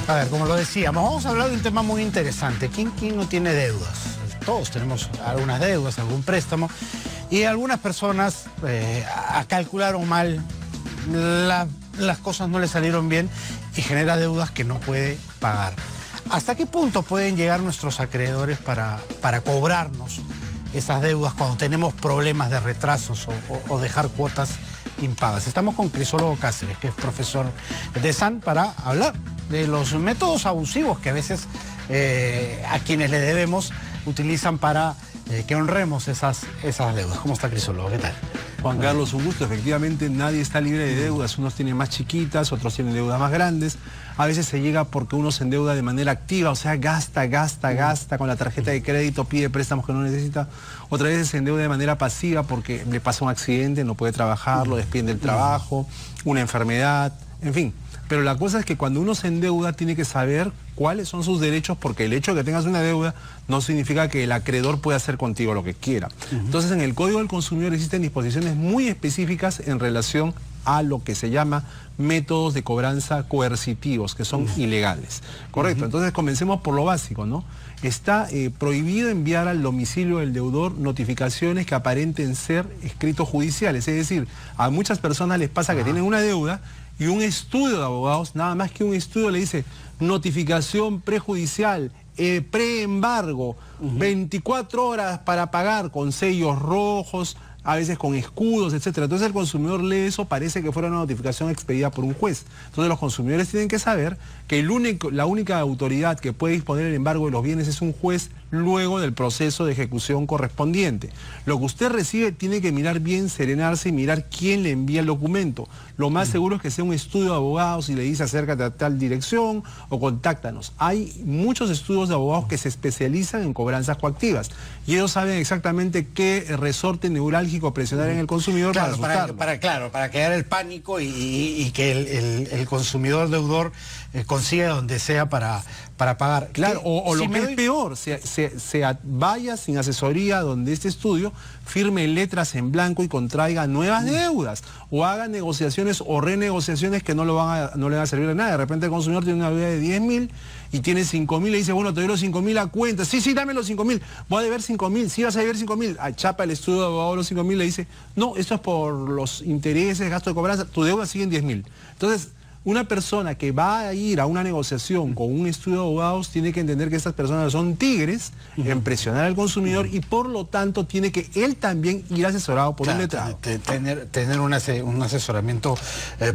A ver, como lo decíamos, vamos a hablar de un tema muy interesante. ¿Quién no tiene deudas? Todos tenemos algunas deudas, algún préstamo. Y algunas personas calcularon mal, las cosas no le salieron bien y genera deudas que no puede pagar. ¿Hasta qué punto pueden llegar nuestros acreedores para cobrarnos esas deudas cuando tenemos problemas de retrasos o dejar cuotas impagas? Estamos con Crisólogo Cáceres, que es profesor de SAN, para hablar de los métodos abusivos que a veces a quienes le debemos utilizan para que honremos esas deudas. ¿Cómo está, Crisólogo? ¿Qué tal? Juan Carlos, un gusto. Efectivamente, nadie está libre de deudas. Unos tienen más chiquitas, otros tienen deudas más grandes. A veces se llega porque uno se endeuda de manera activa, o sea, gasta con la tarjeta de crédito, pide préstamos que no necesita. Otras veces se endeuda de manera pasiva porque le pasa un accidente, no puede trabajar, lo despiden del trabajo, una enfermedad, en fin. Pero la cosa es que cuando uno se endeuda tiene que saber cuáles son sus derechos, porque el hecho de que tengas una deuda no significa que el acreedor pueda hacer contigo lo que quiera. Entonces, en el Código del Consumidor existen disposiciones muy específicas en relación a lo que se llama métodos de cobranza coercitivos, que son ilegales. Correcto, entonces comencemos por lo básico, ¿no? Está prohibido enviar al domicilio del deudor notificaciones que aparenten ser escritos judiciales. Es decir, a muchas personas les pasa que tienen una deuda y un estudio de abogados, nada más que un estudio, le dice notificación prejudicial, preembargo, 24 horas para pagar, con sellos rojos, a veces con escudos, etcétera. Entonces el consumidor lee eso, parece que fuera una notificación expedida por un juez. Entonces los consumidores tienen que saber que la única autoridad que puede disponer el embargo de los bienes es un juez luego del proceso de ejecución correspondiente. Lo que usted recibe tiene que mirar bien, serenarse y mirar quién le envía el documento. Lo más seguro es que sea un estudio de abogados y le dice acércate a tal dirección o contáctanos. Hay muchos estudios de abogados que se especializan en cobranzas coactivas y ellos saben exactamente qué resorte neurálgico presionar en el consumidor, claro, para asustarlo. para crear el pánico y que el consumidor deudor consiga donde sea para pagar. Claro, o lo que es peor, vaya sin asesoría donde este estudio firme letras en blanco y contraiga nuevas deudas, o haga negociaciones o renegociaciones que no le van a servir de nada. De repente el consumidor tiene una deuda de 10.000 y tiene 5.000, le dice, bueno, te doy los 5.000 a cuenta. Sí, dame los 5.000. Voy a deber 5.000. Sí, vas a deber 5.000. Achapa el estudio de abogado los 5.000, le dice, no, esto es por los intereses, gasto de cobranza, tu deuda sigue en 10.000. Entonces, una persona que va a ir a una negociación con un estudio de abogados tiene que entender que estas personas son tigres en presionar al consumidor y por lo tanto tiene que él también ir asesorado por un letrado. Tener un asesoramiento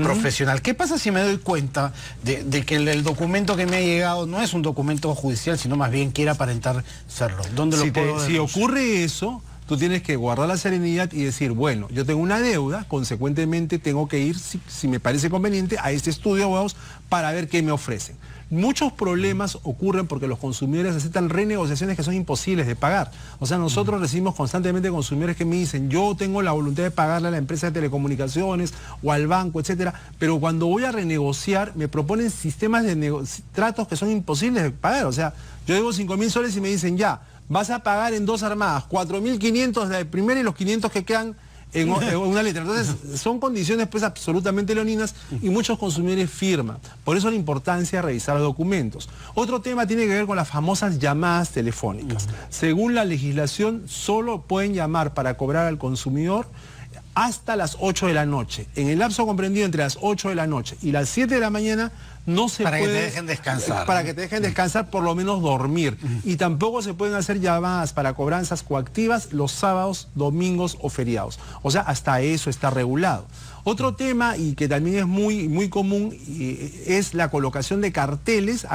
profesional. ¿Qué pasa si me doy cuenta de que el documento que me ha llegado no es un documento judicial, sino más bien quiere aparentar serlo? ¿Dónde lo puedo si ocurre eso, tú tienes que guardar la serenidad y decir, bueno, yo tengo una deuda, consecuentemente tengo que ir, si me parece conveniente, a este estudio de abogados para ver qué me ofrecen. Muchos problemas ocurren porque los consumidores aceptan renegociaciones que son imposibles de pagar. O sea, nosotros recibimos constantemente consumidores que me dicen, yo tengo la voluntad de pagarle a la empresa de telecomunicaciones o al banco, etcétera, pero cuando voy a renegociar me proponen sistemas de tratos que son imposibles de pagar. O sea, yo debo 5.000 soles y me dicen, ya, vas a pagar en 2 armadas, 4.500 de primera y los 500 que quedan en una letra. Entonces, son condiciones pues absolutamente leoninas y muchos consumidores firman. Por eso la importancia de revisar los documentos. Otro tema tiene que ver con las famosas llamadas telefónicas. Según la legislación, solo pueden llamar para cobrar al consumidor hasta las 8 de la noche. En el lapso comprendido entre las 8 de la noche y las 7 de la mañana no se puede... Para que te dejen descansar. Para que te dejen descansar, por lo menos dormir. Y tampoco se pueden hacer llamadas para cobranzas coactivas los sábados, domingos o feriados. O sea, hasta eso está regulado. Otro tema, y que también es muy común, es la colocación de carteles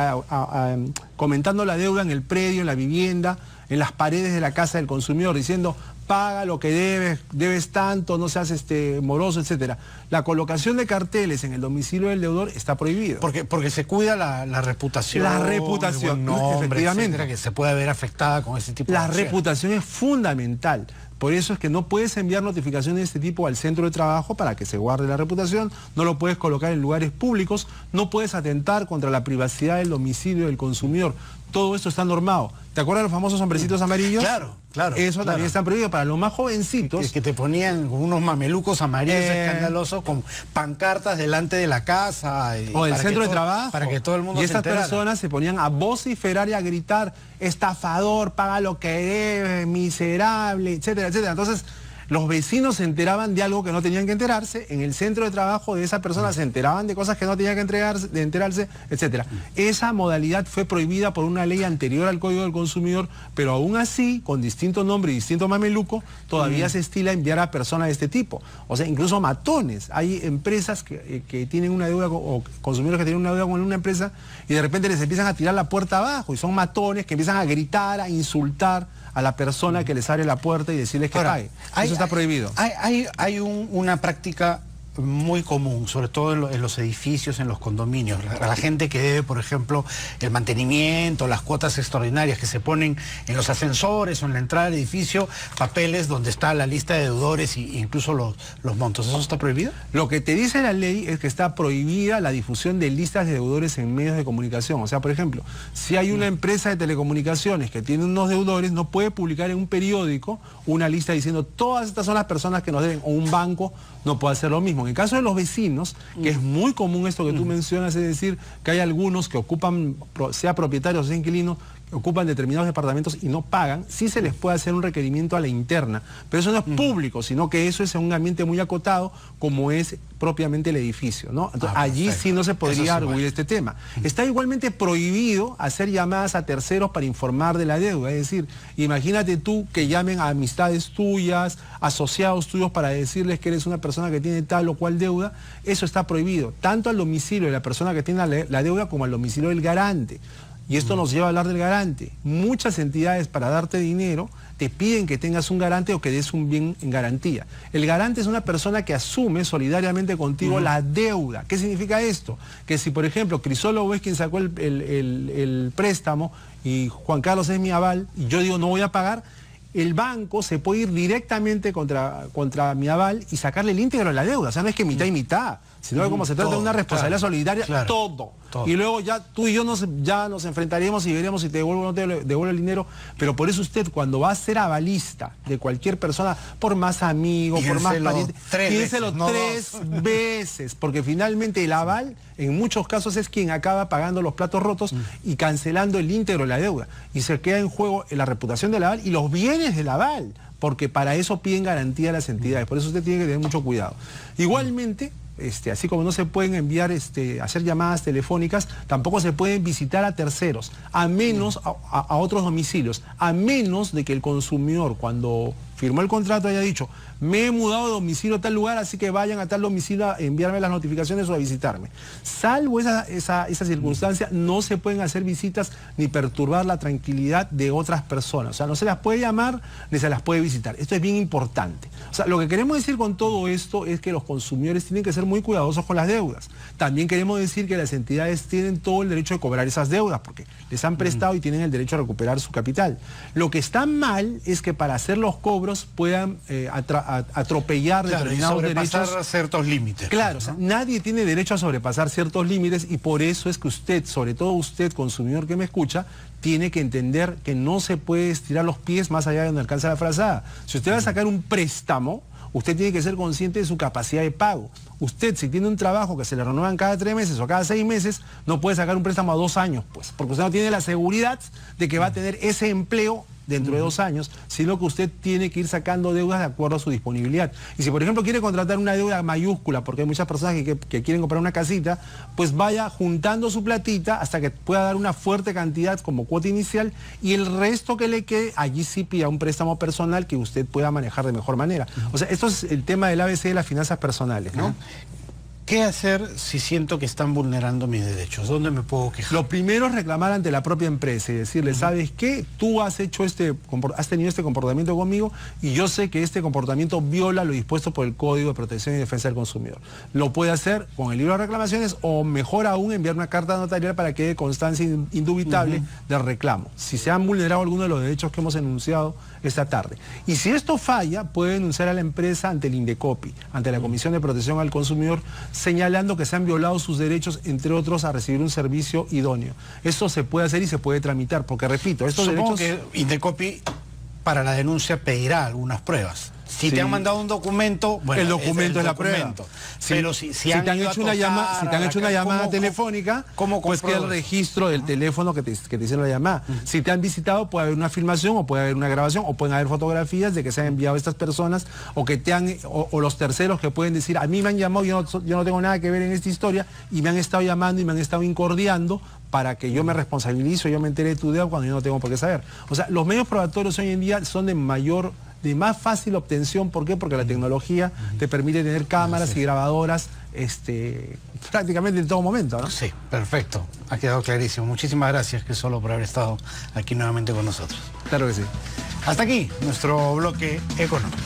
comentando la deuda en el predio, en la vivienda, en las paredes de la casa del consumidor, diciendo, paga lo que debes tanto, no seas moroso, etcétera. La colocación de carteles en el domicilio del deudor está prohibido. Porque se cuida la reputación. La reputación, nombre, efectivamente. Etcétera, que se puede ver afectada con ese tipo de acciones. La reputación es fundamental. Por eso es que no puedes enviar notificaciones de este tipo al centro de trabajo para que se guarde la reputación, no lo puedes colocar en lugares públicos, no puedes atentar contra la privacidad del domicilio del consumidor. Todo esto está normado. ¿Te acuerdas de los famosos hombrecitos amarillos? Claro, claro. Eso también está prohibido para los más jovencitos. Que te ponían unos mamelucos amarillos escandalosos con pancartas delante de la casa. O del centro de trabajo. Para que todo el mundo y se estas enterara. personas se ponían a vociferar y a gritar, estafador, paga lo que debe, miserable, etcétera, etcétera. Entonces, los vecinos se enteraban de algo que no tenían que enterarse, en el centro de trabajo de esa persona se enteraban de cosas que no tenían que enterarse, etc. Esa modalidad fue prohibida por una ley anterior al Código del Consumidor, pero aún así, con distinto nombre y distinto mameluco, todavía se estila enviar a personas de este tipo. O sea, incluso matones. Hay empresas que tienen una deuda, o consumidores que tienen una deuda con una empresa, y de repente les empiezan a tirar la puerta abajo, y son matones que empiezan a gritar, a insultar a la persona que les abre la puerta y decirles que pague. Eso está prohibido. Hay una práctica muy común, sobre todo en los edificios, en los condominios. La gente que debe, por ejemplo, el mantenimiento, las cuotas extraordinarias que se ponen en los ascensores o en la entrada del edificio, papeles donde está la lista de deudores e incluso los montos. ¿Eso está prohibido? Lo que te dice la ley es que está prohibida la difusión de listas de deudores en medios de comunicación. O sea, por ejemplo, si hay una empresa de telecomunicaciones que tiene unos deudores, no puede publicar en un periódico una lista diciendo todas estas son las personas que nos deben, o un banco no puede hacer lo mismo. En el caso de los vecinos, que es muy común esto que tú mencionas, es decir, que hay algunos que ocupan, sea propietarios o sea inquilinos, que ocupan determinados departamentos y no pagan, sí se les puede hacer un requerimiento a la interna, pero eso no es público, sino que eso es en un ambiente muy acotado, como es propiamente el edificio, ¿no? Entonces, allí sí no se podría arguir este tema. Está igualmente prohibido hacer llamadas a terceros para informar de la deuda, es decir, imagínate tú que llamen a amistades tuyas, asociados tuyos para decirles que eres una persona que tiene tal o cual deuda, eso está prohibido, tanto al domicilio de la persona que tiene la deuda como al domicilio del garante. Y esto nos lleva a hablar del garante. Muchas entidades para darte dinero te piden que tengas un garante o que des un bien en garantía. El garante es una persona que asume solidariamente contigo la deuda. ¿Qué significa esto? Que si, por ejemplo, Crisólogo es quien sacó el préstamo y Juan Carlos es mi aval y yo digo no voy a pagar, el banco se puede ir directamente contra mi aval y sacarle el íntegro de la deuda. O sea, no es que mitad y mitad, sino que como se trata de una responsabilidad solidaria, todo. Y luego ya tú y yo ya nos enfrentaríamos y veremos si te devuelvo o no te devuelvo el dinero. Pero por eso usted, cuando va a ser avalista de cualquier persona, por más amigo, por más pariente, piénselo tres veces, porque finalmente el aval, en muchos casos, es quien acaba pagando los platos rotos y cancelando el íntegro de la deuda. Y se queda en juego la reputación del aval y los bienes del aval, porque para eso piden garantía a las entidades. Por eso usted tiene que tener mucho cuidado. Igualmente, así como no se pueden enviar, hacer llamadas telefónicas, tampoco se pueden visitar a terceros, a menos a otros domicilios, a menos de que el consumidor, cuando firmó el contrato, haya dicho, me he mudado de domicilio a tal lugar, así que vayan a tal domicilio a enviarme las notificaciones o a visitarme. Salvo esa circunstancia, no se pueden hacer visitas ni perturbar la tranquilidad de otras personas. O sea, no se las puede llamar ni se las puede visitar. Esto es bien importante. O sea, lo que queremos decir con todo esto es que los consumidores tienen que ser muy cuidadosos con las deudas. También queremos decir que las entidades tienen todo el derecho de cobrar esas deudas, porque les han prestado y tienen el derecho a recuperar su capital. Lo que está mal es que para hacer los cobros puedan atropellar determinados derechos. Ciertos límites. Claro, o sea, nadie tiene derecho a sobrepasar ciertos límites y por eso es que usted, sobre todo usted, consumidor que me escucha, tiene que entender que no se puede estirar los pies más allá de donde alcanza la frazada. Si usted va a sacar un préstamo, usted tiene que ser consciente de su capacidad de pago. Usted, si tiene un trabajo que se le renuevan cada 3 meses o cada 6 meses, no puede sacar un préstamo a 2 años, pues, porque usted no tiene la seguridad de que va a tener ese empleo dentro de 2 años, sino que usted tiene que ir sacando deudas de acuerdo a su disponibilidad. Y si por ejemplo quiere contratar una deuda mayúscula, porque hay muchas personas que quieren comprar una casita, pues vaya juntando su platita hasta que pueda dar una fuerte cantidad como cuota inicial y el resto que le quede, allí sí pida un préstamo personal que usted pueda manejar de mejor manera. O sea, esto es el tema del ABC de las finanzas personales, ¿no? ¿Qué hacer si siento que están vulnerando mis derechos? ¿Dónde me puedo quejar? Lo primero es reclamar ante la propia empresa y decirle, ¿sabes qué? Tú has tenido este comportamiento conmigo y yo sé que este comportamiento viola lo dispuesto por el Código de Protección y Defensa del Consumidor. Lo puede hacer con el libro de reclamaciones o mejor aún enviar una carta notarial para que dé constancia indubitable del reclamo. Si se han vulnerado algunos de los derechos que hemos enunciado esta tarde. Y si esto falla, puede denunciar a la empresa ante el INDECOPI, ante la Comisión de Protección al Consumidor, señalando que se han violado sus derechos, entre otros, a recibir un servicio idóneo. Esto se puede hacer y se puede tramitar, porque repito, estos Supongo derechos... que INDECOPI para la denuncia pedirá algunas pruebas. Si te han mandado un documento, bueno, el documento es la prueba. Pero si te han hecho una llamada telefónica, pues queda el registro del teléfono que te hicieron la llamada. Si te han visitado, puede haber una filmación o puede haber una grabación o pueden haber fotografías de que se han enviado estas personas o que o los terceros que pueden decir, a mí me han llamado, yo no tengo nada que ver en esta historia y me han estado llamando y me han estado incordiando para que yo me responsabilizo, yo me entere de tu deuda cuando yo no tengo por qué saber. O sea, los medios probatorios hoy en día son de más fácil obtención. ¿Por qué? Porque la tecnología te permite tener cámaras y grabadoras prácticamente en todo momento, ¿no? Sí, perfecto. Ha quedado clarísimo. Muchísimas gracias, que solo por haber estado aquí nuevamente con nosotros. Claro que sí. Hasta aquí nuestro bloque económico.